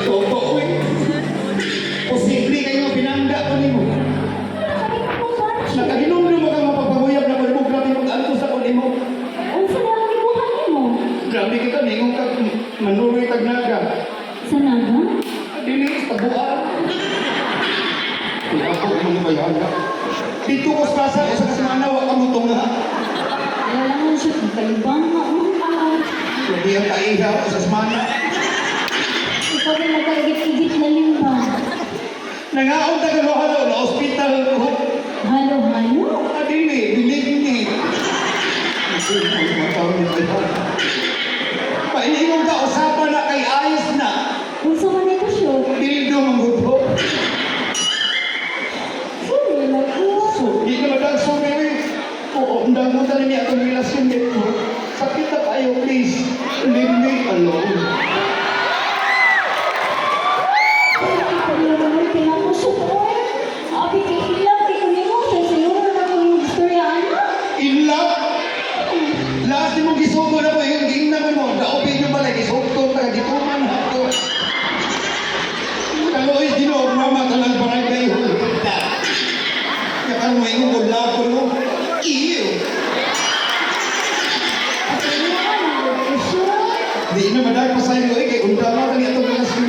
Opo, uy. Posible kayo pinangga ko ni mo. Nakaginundro mo ka mapagpaguyab na malibog natin mag-alto sa kunin mo. Ang sana ang ibuhan mo. Grabe kita, ningong ka manuloy tagnaga. Sa naga? Dinis, tabuan. Kaya ako, ano ba yan? Dito ko sa kasmana, wak ang utong nga. Wala naman siya, kalibang nga mo. Hindi ang kaihaw sa kasmana. Ikaw din nagkaigit-igit na limba. Nangaon ta halo-halo na ospital ko. Halo-halo? Adili, binig-binig. Painingong ka, usapan na kay ayos na. Kung sa man ito siya, Dildo mangguto. sorry na ko. So, di ka madagsubi, eh. Oo, undang mo tayo niya itong relasyon nito. Sakit na kayo, please. Leave me alone. Kaya naman pinapasukoy. Abi kay ilang, di ko nimo. Sayo na na ko yung istorya, anak. In love? Last mo gisugo na po yung ging naman mo. Daopin nyo pala, gisugo na gituman ako. Kaloy, ginoo, mama ka ng barangay. Yakan mo yung mula ko, no? Iyo. Kasi naman, nag-isyo. Di na madag pa sa'yo, eh, kay undama ka niya itong relasyon.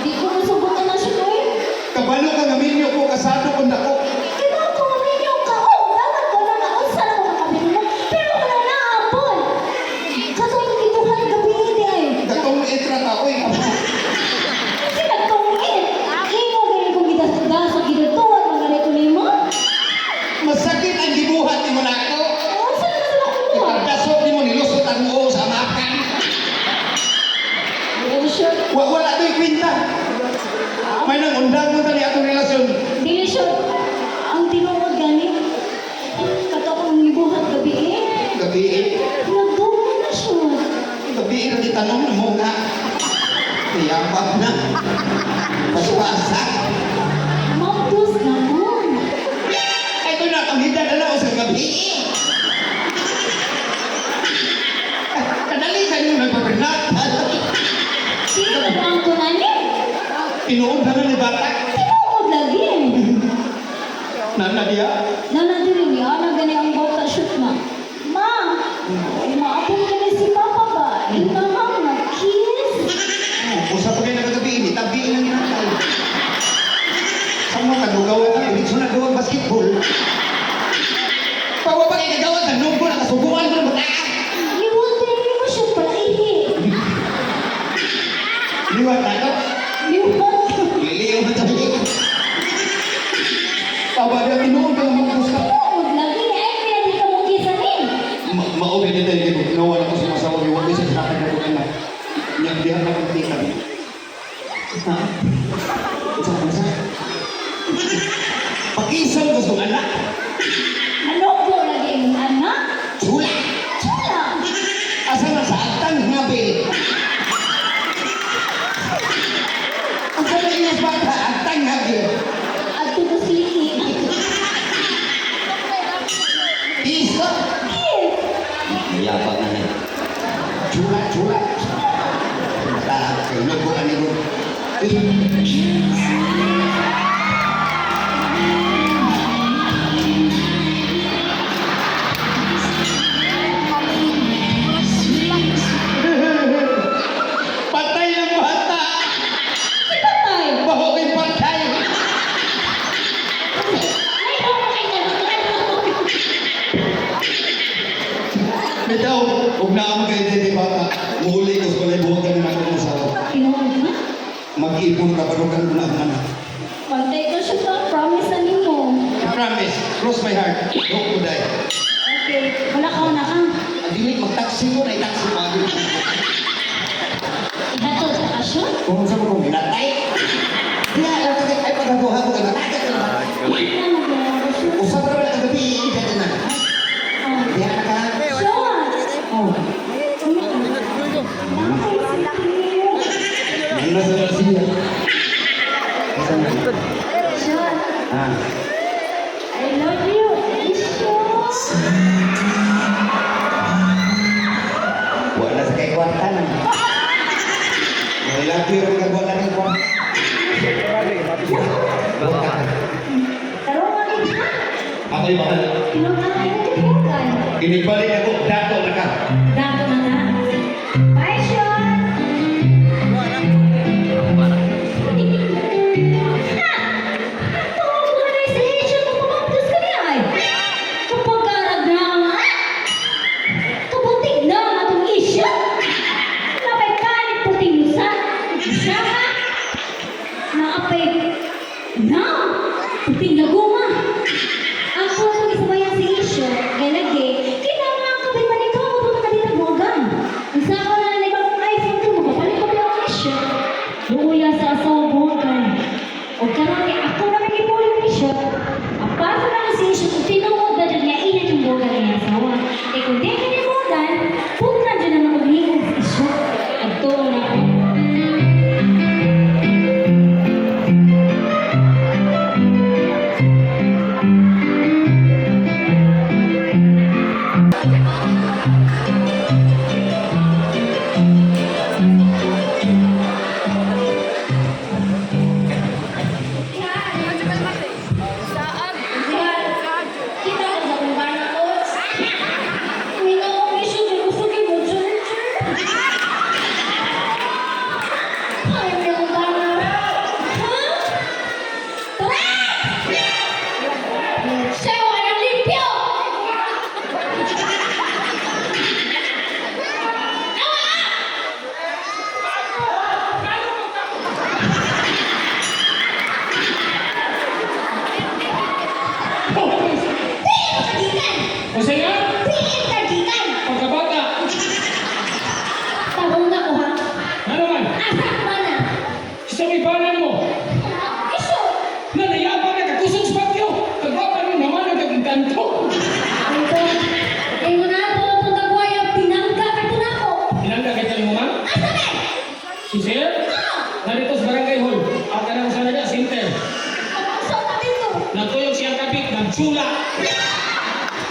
Di ko nasubukan na siya, eh. Kabalo ka nga minyo ko, kasado ko na ko. Kaya ko ninyo ka, oh, dapat ko na naunsa na ko makabili mo, pero wala na apon. Katulad ituhan gabi hindi ay. Gatong etra ka, oy. Kasi nagtungin. Imo ganyan kong gidasda sa ginutuan, mga ganito nimo. Masakit ang gibuhat ni mo na ako. Unsa na sila ko? Ipagdasok ni mo, nilusot ang uo sa makan. Dili siya. Wala to'y kwinta. May nangundang mo tali atong relasyon. Dili siya. Ang tinuod gani. Kato ko ng gibuhat gabi eh. Gabi eh. Nagtungin na siya. Gabi eh, nagtanong na mo nga. Iyabak na. Paswasa. Mabdos na mo. Ito na, ang hida na lang sa gabi eh. Kadali ka nyo nagpapernatan. Sino na ang kunani? Tinuod na ni bata. Tinuod lagi. Nana dia. Nanadiri niya, gani ang bata shoot ma. Ma, ay maabot ka na si Papa ba? Inamang na kiss. Usap pa kayo nagagabi ini, tabi lang yan tayo. Saan mo kadugawan na, diritso na doon basketball. Pawa pa kayo nagawa sa nunggo, nakasubukan ko na mataan. Liwan din mo siya pala ihi. Liwat na ito. Liwan. Liliw na tayo. Pawa na, tinuod ka naman ko sa... Tinuod lagi na ay pinadi ka mo kisanin. Maugay na tayo, hindi ko nawa na ko sa masawa niyo. Huwag isa sa akin na ko na. Diyan na kong tika. Ha? Saan sa? Pag-isang gusto ng anak. Ano ko lagi ang anak? Chula. Chula. Asa na sa atang ngabi. Asa na iyas bata, atang ngabi. At tutusliki. Iso. Kiss. Mayabang na niya. Chula, chula. Kayo nagbukan ni Ron. Patay ang bata. Si Patay. Bahukin patay. Ay, ako kay Bitaw, huwag na ang magkaintay ni bata. Muli ko sa balay buhagan na ako ng asawa. Tinuod na. Mag-ipon ka, barugan ko na ang anak. Pantay ko siya sa promise na nimo. Promise, cross my heart. Don't ko die. Okay. Wala ka na ka. Adilit, mag-taxi ko na i-taxi mo. Ihatod ka ka siya? Kung saan mo kong minatay. Kaya, lang ka ay pagkabuha ko ka natagad ka na. Ano magagawa siya? Usap na wala kagabi, i-ibig na. Oh. Kaya na ka. Siya! Oh. Ano sa siya? Saan na? Siya! Ah. I love you! Siya! Wala sa kay kwarta na. Nilagi rin mga buwan natin po. Tarong nga din ha. Ako'y mahal. Pinuntahan mo yung bukan. Inibalik ako, dato na ka. Dato na na. Bye, Sean! Luya sa asawa buwan. O karon kay ako na nag-ipulit ni siya. Apa sa mga sisyo kung tinuod na dyan niya inat yung buwan niya asawa. Eh kung di ka niya buwan, punta dyan na mag-iingong sisyo. At tuon na ako.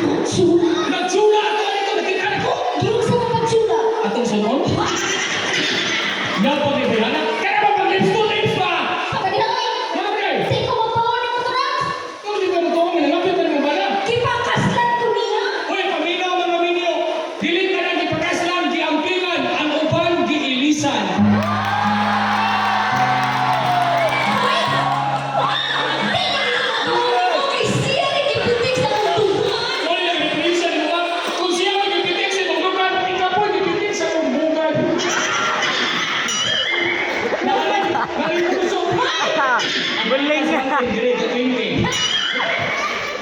Nagtsula ako dito, nakikita ko. Giyong sa mga pagsula. Atong sunon? Dapat ni Bilana. Kaya ba pag-lips to lips pa? Kapaginoy! Bakit? Sa ikaw magpawon ng motorak! Kung di ba ito, minalapit na naman ba? Kipakaslan ko niya! Uy, paminaw mga minyo. Dili ka na gipakaslan, giampingan, ang uban, giilisan. Okay, siya rin ipitik sa kantuhan! Uy, nag-iilisan mo ba? Kung siya mag-ipitik sa tunggugan, ikaw po ipitik sa tunggugan. Nalipuso. Buling siya. Grade 20.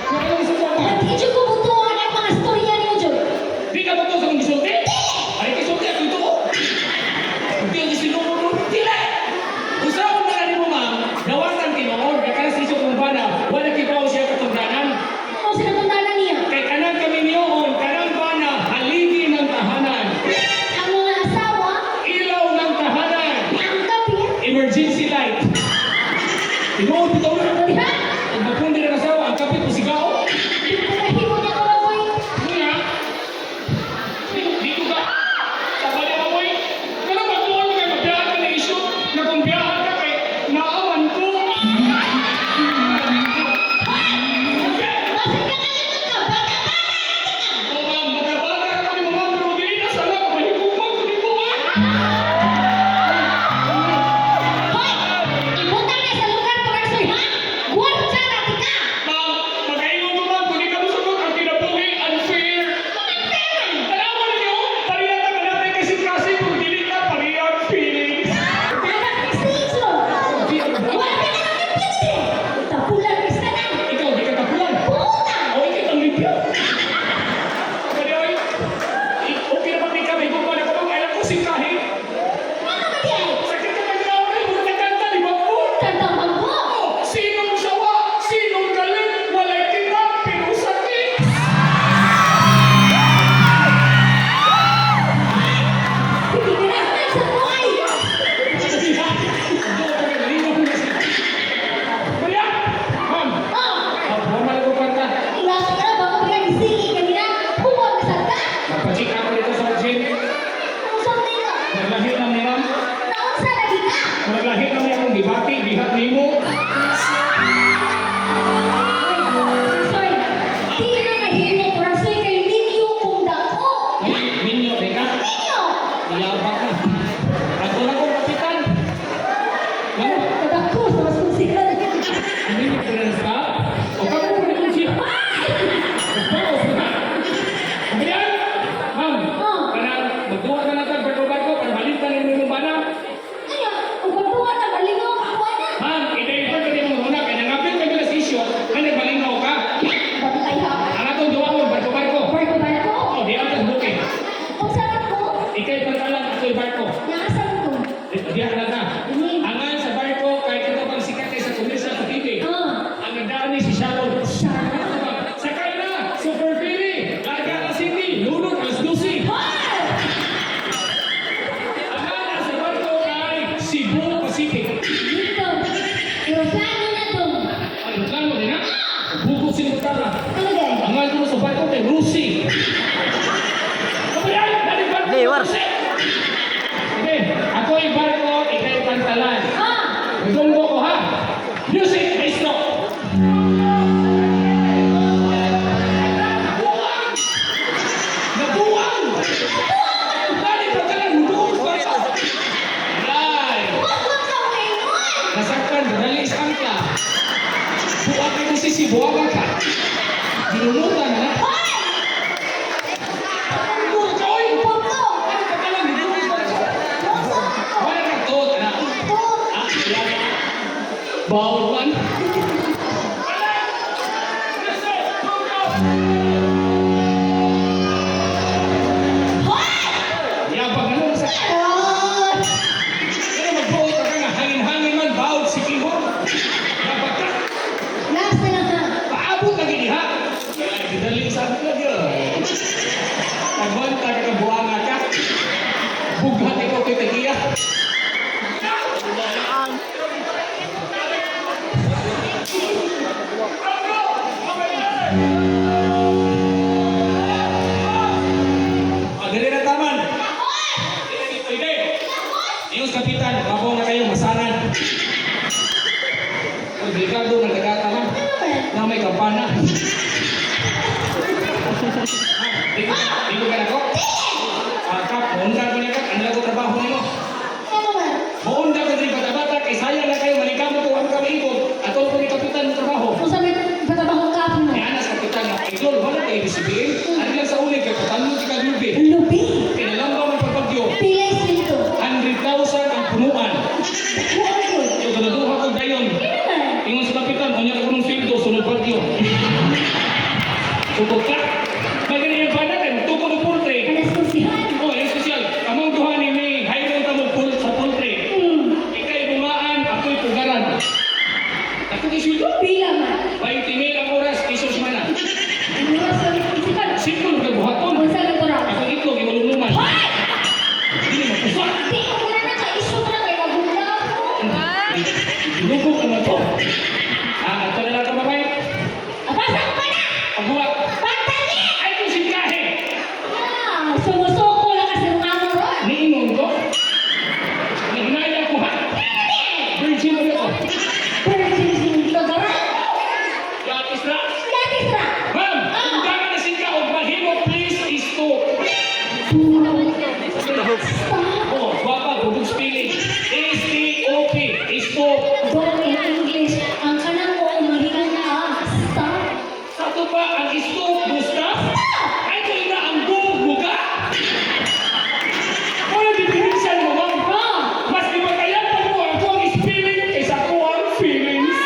Nalipuso ko ba? Hindi ko butuhan ang mga storya niyo, Jod. Di ka ba ito sa kong gisulti? Ay, gisulti ako ito. Hindi ang isinuunod. Dili! Kung saan mo na mo, ma'am, gawasan tinood, kaya sa iso kong bana, wala kibaw siya katungdanan. Ano sinatundanan niya? Kay kanang kami niyoon, kanang bana, haligi ng tahanan. Ang mga asawa, Ilaw ng tahanan. ang kapit, Emergency light. Tinood, bitaw na. diba? Ang mapundi ng asawa, ang kapit mo sigaw. Pagkahimo niya ko lang, boy. Kuya, dito ka. Sabali mo, boy. Kaya magtuon mo kayo, magbiyahan ka ng isyo. Na kung biyahan ka kay naaman ko. Bakit ka kalimutan ka? Baka O ma'am, magabata ka kami mo, ma'am, pero dili na sana ko mahigugmang ko dito, eh. Hoy! Ibutan na sa lugar ko, Arsoy, ha? Kwarta na tika! Ma'am, magkaingon ko, ma'am, kung di ka masagot ang kinabuhi, unfair. Tanawan ninyo, pariyata ka natin kasi kung dili ka pariyang feelings. Anak ni Sitso! Kwarta ka na ng piste! Tapulan ka sa nan! Ikaw, di ka kapulan. Puta! O, ikit ang limpyo. Kaya, oy, okay na kami kami kung paano ko alam ko si kahit. Ano ka di ay? Sakit ka mag-away, huwag nagkanta, di ba po? Tandang bangko! Oh, sinong sawa, sinong galit, walay kita, pero sakit. Hindi ka na sa buhay! Kuya, ma'am, Oh! buwan na lang ko kwarta. Ilasa ka na baka pinag-isili kanina! Huwag ka sa ka! Nagpa-check ako dito sa gym. Ang something ka! Naglahi lang ni ma'am. Naon sa lagi Malalahi kami akong gibati, bihat nimo. Soy, di na mahimo para soy kay ninyo kung dako. Minyo, teka. Ninyo! Iyabak na. Ako na kong kapitan. Ano? Kadako, sa mas konsigan. Ang minyo ko na sa o ka mo rin kong siya. Baos na. Kemudian, ma'am, karena magduwa ka na tag barko-barko para balikan ng mga bana. Ano? Kung pagbuwan na malingaw ako na. Ma'am, i-deliver ka din mo muna kaya nangapit ka nila sa isyo na nagbalingaw ka. Batay ha. Ang atong duwa mo, barko-barko. Barko ba ako? O, di ang booking. Kung saan ako? Ikay pantalan ako'y barko. Naasan ko? Diya na na. Angan sa barko, kahit ito pang sikat kayo sa komersyal sa TV. Ang nagdaan ni si Sharon. Sakay na! Super Ferry! Larga City! Lunod alas 12! Angan na sa barko ay Cebu Pacific. Dito. Aeroplano na to. Ay, reklamo din ha? Bukod si Mutara. Talaga? Angan ko sa barko kay Rusi. Kabayan! Dali barko! Liwar. Okay, ako ay barko, ikay pantalan. Ah! Tunggo ko ha. Music, maestro. Nabuwang! Dali pantalan, buong barko. Ay! Huwag ka ngayon! Nasaktan, ralis angka. Buwag ka si si buwaga ka. Dinumutan na na. Buwag ka, oy! Huwag ka! Dali pantalan, buong barko. Wala kang tuot na. Ah, yan. Bawal man. Yabang na lang sa... Kaya mag-vote ka nga, hangin-hangin man, bawal si Kiho. Yabang ka. Last na lang ha. Paabot lagi niya. Kaya didaling sa akin lagi. Nagwanta ka buwanga ka. Bughat ikaw kay Tagiya. Dali na taman. Pwede. Yung kapitan, mabaw na kayo, masanan. Obligado ng taga-taman. Na may kampana. Di ko ka na ko? Kap, maunda ko na ka. Ano lang ko trabaho nyo? Ano ba? Maunda ko din bata-bata. Kay sayang na kayo. Maligamo ko ang kami ikot. At ako ni kapitan ng trabaho. Kung saan may patabahong kapo mo? Kaya anas kapitan na. Idol, wala kayo ibisibihin. Ano lang sa ulit. Kaya patanong si Kaglubi. Lupi? Kinalang ba ng pagbagyo? Pila dito. 100,000 ang punuan. Huwag ko. Yung kanaduha ko dayon. Ingon sa kapitan, kanya ka kunong sildo, sunod bagyo. Sukot ka. May ganyan ba natin? Tukod ng pultre. Alas konsihan. Oh, yung special. Kamang duha ni May, hayron ka mo sa pultre. Ikay bumaan, ako'y pugaran. Ako kay sildo. Pila man. 20,000 ang oras, isos man na. Ano oras ka may konsihan? Sikon ka buhaton. Kung saan ito raw? Ako itlog, imaluluman. Hoy! Hindi mo pusa. Di ko na naka-iso na kay magunda ako. Lugog ka na to. Ito na lang ka babay. Abasa ko ba na? Pagbuwag. Pantali! Ay, kung singkahe. Sumusoko lang kasi ng amo ron. Niinom ko. Nahinaya ko ha. Virgin ulit ko. Virgin Lagaran. Gatis na. Latis na. Ma'am, kung ka na singka o mahimo, please stop. Stop. Oh, baba, bubog spelling. S-T-O-P. Stop. Don't in English. Ang kanang ko umalingan na. Stop. Sa to pa ang stop, Gustav? Ay, ko na ang buga. Ano diferensya mo, ma'am? Mas ibagayan pa mo ako ang spelling kaysa ko ang feelings.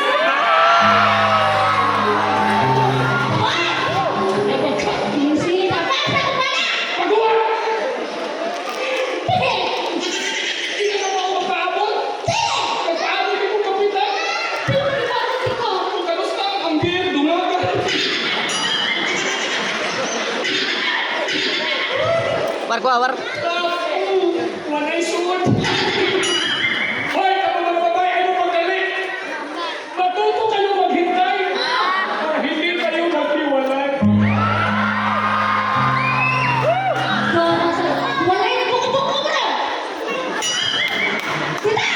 Kapag ka, Sige, abasa ko ba na? pagbuwag. Sige. Hindi ka naman ako magpaabot. Magpaabot ko, kapitan. Kamusta ang beer, dumagan? Barko awar. Wanay suot. Hoy, ako mga babae, ano pagdali? Matuto kayo maghintay. Para hindi kayo magpiwalay. Wala yung buko-buko mo na. Sina?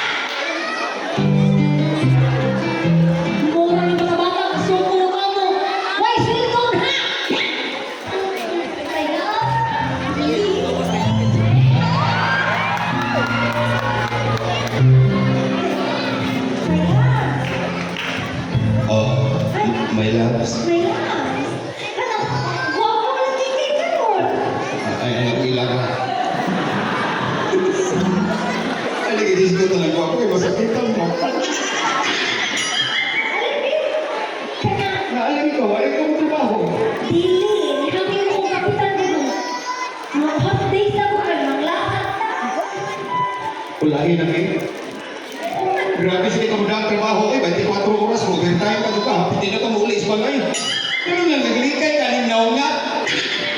loves. My loves. Kanang, guwapo mo lang kay karon. Ay, ako ilang na. Ay, nag-inis ko talaga ako. Masakitan mo. Naalam ko, wala kong trabaho. Dili, nilagay mo kong kapitan dito. Mga half days na ko kayo, mga lahat na. Ulahin na kayo. Grabe sila ka mo na ang trabaho eh. 24 oras mo. Overtime ka ka. Hindi na ka muli sa bagay. Pero lang, naglikay ka rin na nga.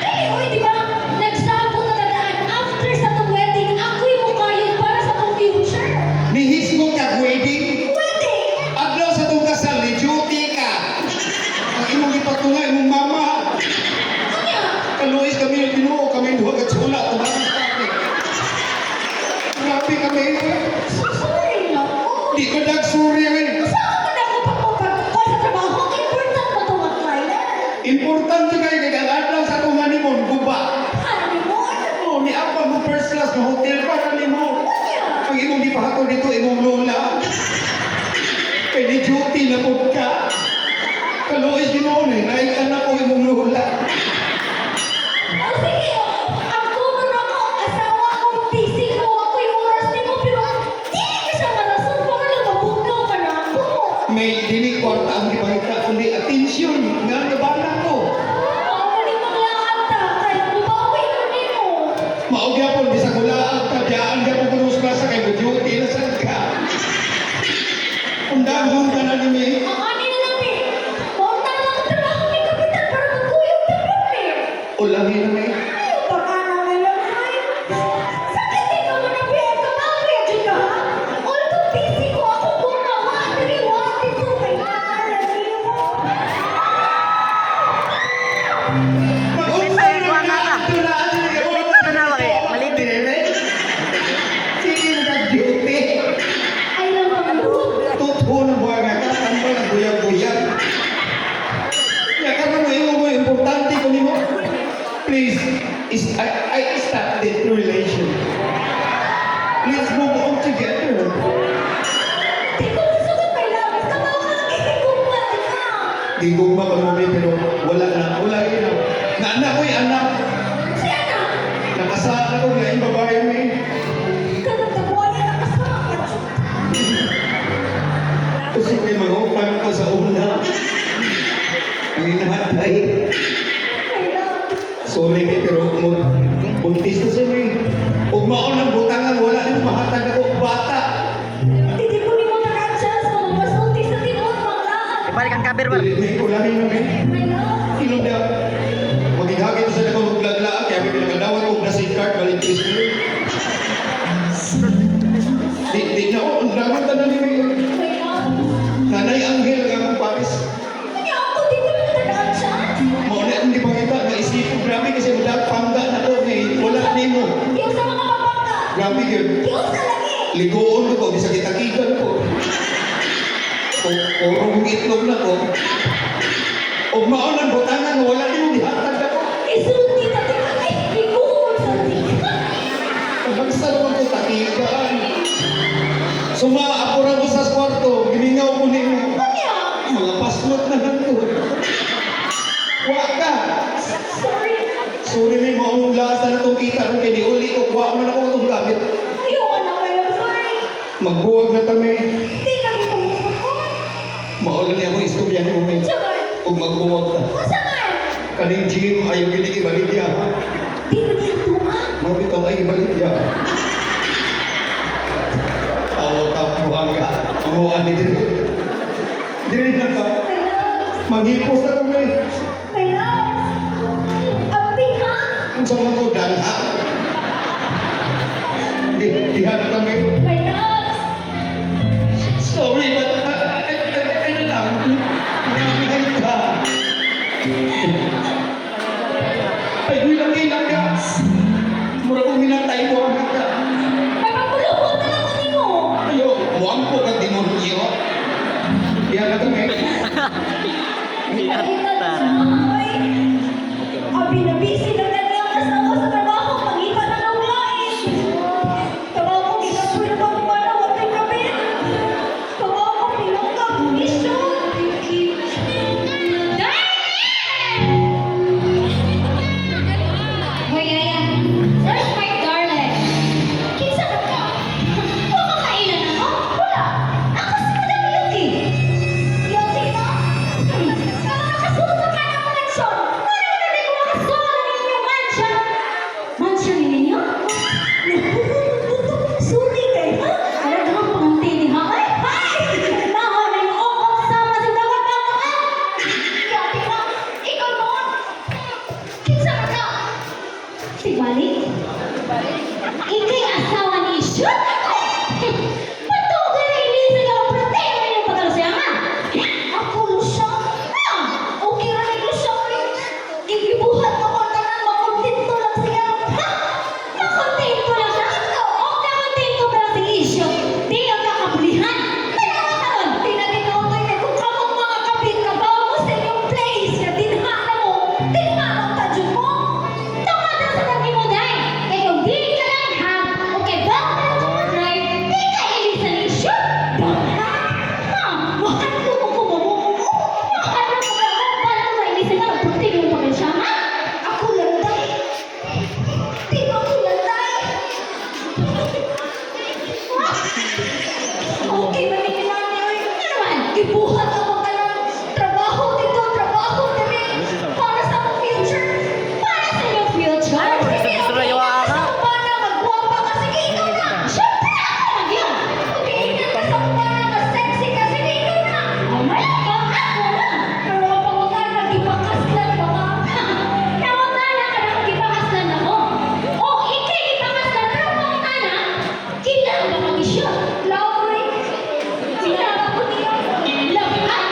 Ay, oy, di ba? Nagsabot na nadaan after sa tong wedding, ako yung mukha yun para sa tong future. Nihis mo ka wedding. Pwede! Adlaw sa itong kasal, ni duty ka. Ang imong ipatungay, imong mama. Kanya, Kaluis kami ng Ginoo, kami duha at sula. Tumakas sa akin. Grabe kami. susurin lang ko. Di ko nagsuri rin. Saan ka na ako pagpapagkuha sa trabaho? Important mo ito, mga client. Importante kayo kaya ang adlaw sa itong honeymoon, guba. Ano mo? Oh, ni apa mo first class na hotel para ni mo. Kanya, Ang imong gipahato dito, imong lola. Kaya ni duty na po ka. Kaluis Ginoo ni, naikan na ko imong lola. oh, sige, ako nun ako, asawa ko, tising ko, ako yung oras ni mo, pero hindi ka siya marason, para lang mabugaw ka na ako. May dinig kwarta ang gipahita, kundi atensyon. Nga nabana ko. Ako ni maglakad ta, kaya bumawi ko ni mo. Maugya po, bisag ulaan ka, diyaan ka po kung sa kay mo duty na sa ka. Undahon ka na ni May. Ang ani na lang eh, maunta na lang ang trabaho ni Kapitan para magkuyog na kami. Ulahin na May. Ayaw pa ka na ngayon, ay. Sakit din ka mo na biya ka, bakit ka? Although busy ko, ako gumawa, naliwatin ko, may naalala mo. Mag-umpay na Wala na. na. Ito na, ito na. Ito na, bakit? Maliit. Sige mo nag-duty. Ay lang pa mo. Totoo na buhay nga ka, tanpa na buyag-buyag. Kaya ka mo, imo mo, importante ko nimo. Please, I start the relation. Let's move on together. Di ko gusto ko kay Labis, kabaw ka lang ikigugma ka. Gigugma pa mo, pero wala na, wala yun na. Naanak ko yung anak. Siya na. Nakasaan ako na yung babae mo eh. Kanagtabuhan na kasama. Kasi may mga utang ko sa una. Ang inahatay. Kay Labis. Sorry eh, pero buntis na siya eh. Huwag maon ng butangan, wala rin mahatag ako bata. Hindi ko ni mo na-chance mo magpasulti sa tinuod mga lahat. Ibalik ang cover ba? Dili may ulahin na eh. My love. Ilong na. Magigagay ko sa nakang maglaglaan, kaya may pinagdawat ko na SIM card, balik ko siya. Di na ako, ang dapat na ni May. My love. Nanay Angel ang akong Paris. Kaya ako di ko na na-chance. Mauna akong ipakita, naisip ko, grabe kasi madag pangga na to, eh. Wala ni mo. Diyos sa mga kapangka. Grabe yun. Diyos sa lagi. Ligoon ko, bisa kita-kita ko. Orong itlog na ko. O maon ang butangan, wala ni mo dihatag ako. Isulti na di ka. Ay, ikuhon sa di. Pagkakasal mo ko, takikaan. Sumaapura ko sa kwarto, giningaw ko ni mo. Kaya. Mga paslot na lang ko. Wa ka. Sorry. Sorry may maong lasa na itong kita kung kiniuli ko. Wa man ako itong gamit. Ayoko na kayo. Sorry. Magbuwag na kami. Hindi kami pumunta ko. Maulan niya akong istorya ni mo. Sabar. Kung magbuwag na. Masaman. Kaning Jim, ayaw gini ibaligya. Di ko dito ah. Mabitaw ay ibaligya. Tawa-tawa ka. Amuan ni Diri. Diri na ka. My love. Maghipos na kami. My love. Abing ha? Kung saan ako dalha. Dihan na kami. My love. Sorry, but ano lang. Nangyahay ka. Ay, ilang ka. Mura ko minatay mo ang ka. May pagpulungan na lang ko nimo. Ayo, muang ko ka demonyo. Diyan na kami. Ay, Okay, mamigil namin. Ano naman? Ibuhat ako ka ng trabaho dito, trabaho dali. Para sa akong future. Para sa iyong future. Sige, gusto na okay. yung Sa aga. kumpana, magwapa ka. Sige, ikaw na. Siyempre, ako lang yan. Okay, ikaw ka sa kumpana, mas sexy ka. Sige, ikaw na. Mamaya ka, ako na. Pero ang pangutan, nagipakaslan ka ba? Nawatala ka na, nagipakaslan ako. O, ikay, ipakaslan. Pero ang pangutana, kailangan ba mag-isyo? Lauri. Kailangan ko niyo. Lahat.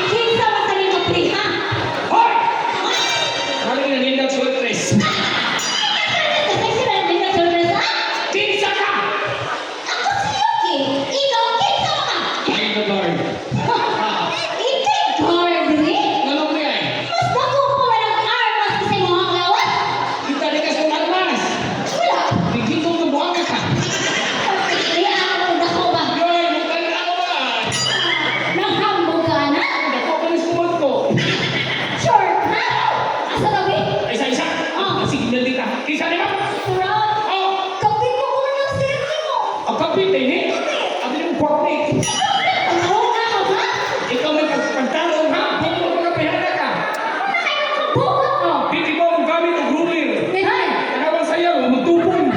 Kinsa ba sa nimo pre, ha? Hoy! Kami na nindag sa tres. Kasi na din na surprise, ha? Kinsa ka! Ako si Yuki. Ikaw, kinsa ka? I'm the Lord. Ikay guard, eh? Nganong niya eh? Mas dako pa ba ng armas kasi mo ang lawas? Kita di ka sa almas. Wala. Bigyan ko ng buhanga ka. Kaya ako dako ba? Yoy, mukhang na ako ba? Nanghambog ka na? Dako ka ng sumot ko. Short na? Asa tabi? Ay, isa-isa. Oh. Sige, nandito ka. Kinsa di ba? Surround. Oh! Kapit mo ko ng sirki mo. Ang kapit eh, ni? Ang yung porte. Ano na ka ba? Ikaw may pagtanong ha? Huwag mo magkapihana ka. Bukat mo. Hindi mo ang gamit ng ruler. Mehan. Tanawan sa'yo, magtupon.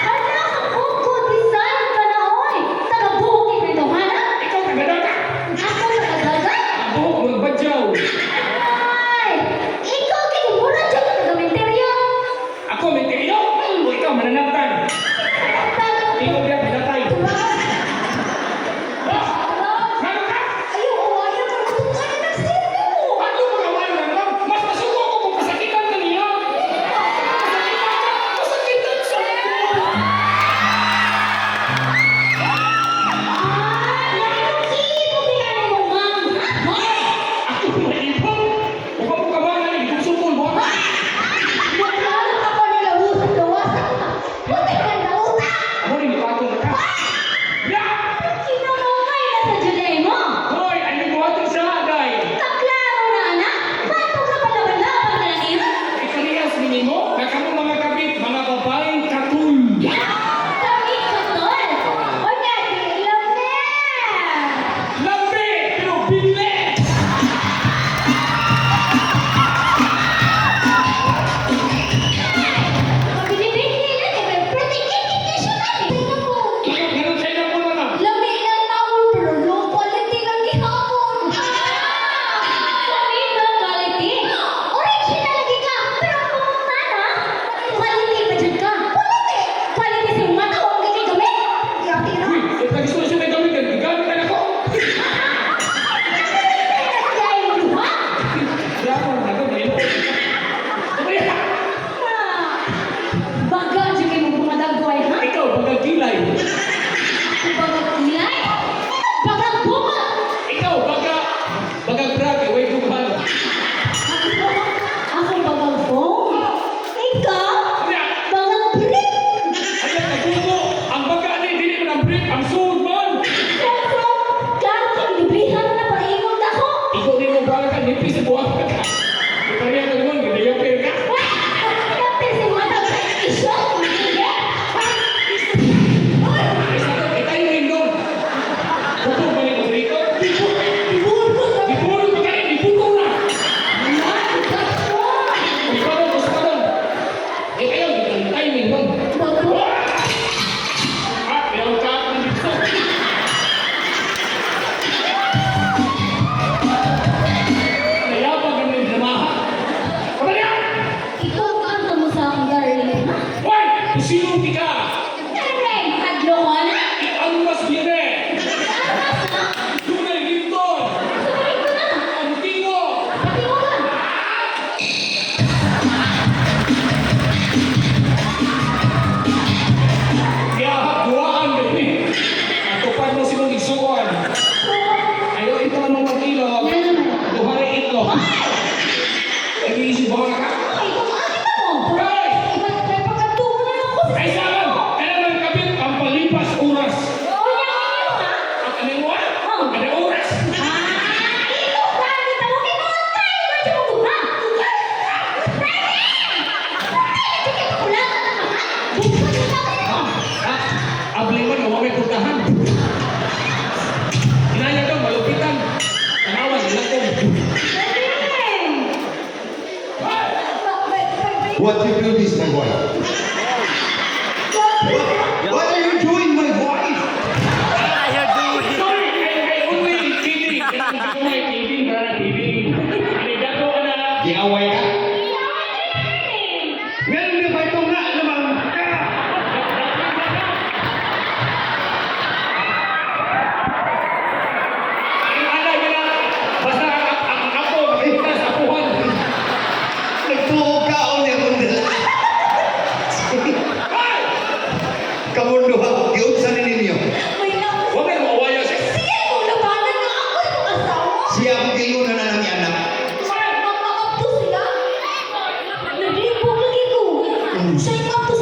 Hala, buko, design ka na, oy. Taga-bukid nito, hala? Ikaw, tagadaka. Ako nakadaga? Ang buhok, magbadyaw. Ay! Ikaw, kinimura dyan ka taga-menteryo. Ako, may tiyo. O ikaw, mananaptan. Ikaw, biya, pinatay. Oh! Ano ka? Ayaw ka lutukan na ng sirko mo. Ano mga wala naman? Mas masuko ko kung kasakitan ka niya. Kasakitan sa iyo. Nakikita mo yan mo, ma'am. Hoy! Ako maipon. Huwag mo kabangan, ibugsukol mo. Naglalak ako nila usap-lawasan ka. Buti ka na utak. Ako rin ipatong ka. Ya! Kinamamay na sa Juday mo. Hoy! Ano mo atong sa haday? Kaklaro na, anak. Bato ka pa laban-laban na lang yun. Ikariyas minimo, na kamo mga kabit, mga babaeng katul. Kami katol. O nga, ilam na. Lambi! Pero binili! Mabili-bili na, may protection na. Tingnan mo. Ganun sa'yo na po na. Lami ng tawon, pero low quality lang gihapon. Lami ng quality. Original lagi ka, pero pumunta na. Quality ba dyan ka? Quality. Quality sa mata, huwag ka gamit. Yaki na. Uy! Lagi sulit siya may gamitan. Gamit na ako. Dahil mo duha. Bravo, nato ba yun? Kumaya! Baga dyan kayo bumadagway, ha? Ikaw, pagkagilay. Baga kilay? Baga bunga. Ikaw, bagag-brag, way kumahal. Ako bagang phone? Ikaw? Kumaya! Bagang brick? Ayan, nagugo! Ang baga ni, dili man ang brick, ang suod man! Siyempre, klaro ka, inibrihan na paingon ako. Ikaw din mo baga ka, nipis sa buwan ka. Ipariya ka naman, ginayapir ka. Wah! Kapit si mata sa isyo. Sige. Uy! Ay, sakit, ikaw yung indong. Putol ba yung rito? Ibulbul ka. Ipulong ka kayo, iputol na! Wala, ikas mo. Ipulong, ipulong. Eh, kayo, yung timing nun. Bago. Ah, meron ka ako dito. Nayabag ang may dramaha. Kapalya! Ikaw ka ang tamo sa aking darling, ha? Hoy! Sino ka? Siyempre, hadlo ka na. Ang mas bire! Aras na. Tunay dito! Sumalit ko na. Ang tingo! Pati mo ka. Kaya duwaan din. Natupad mo si mong igsuan. Ayaw ito ang mga kilo. Yan naman. Duhari ito. Nag-iisip ba ka? Ay, kumakita mo. Hoy! Iba't may pagkatubo na lang ko sa Ay, saman! Kailan ang kabit ang palipas oras? Oo, yan kayo, ha? At ano mo? Ano oras? Ah, ikaw, dahil tawagin mo ang tayo. Medyo mo ha? what you do this, my wife? What are you doing, my wife? Sorry, I only kidding. I kidding, brother, kidding. Dato ka na. Giaway ka? Ngayon na ba ito nga naman? Alay ka na. Basta ako, makita sa puhan. Nagtuog ka o niya kung nila. Ay! Kamundo ha, giunsa ni ninyo. May naku. Huwag kayo mawaya siya. Sige mo, labanan nga ako yung asawa. Siya ang kayo na nami anak. Makakapto sila. Naglibog lagi ko. Siya yung kapto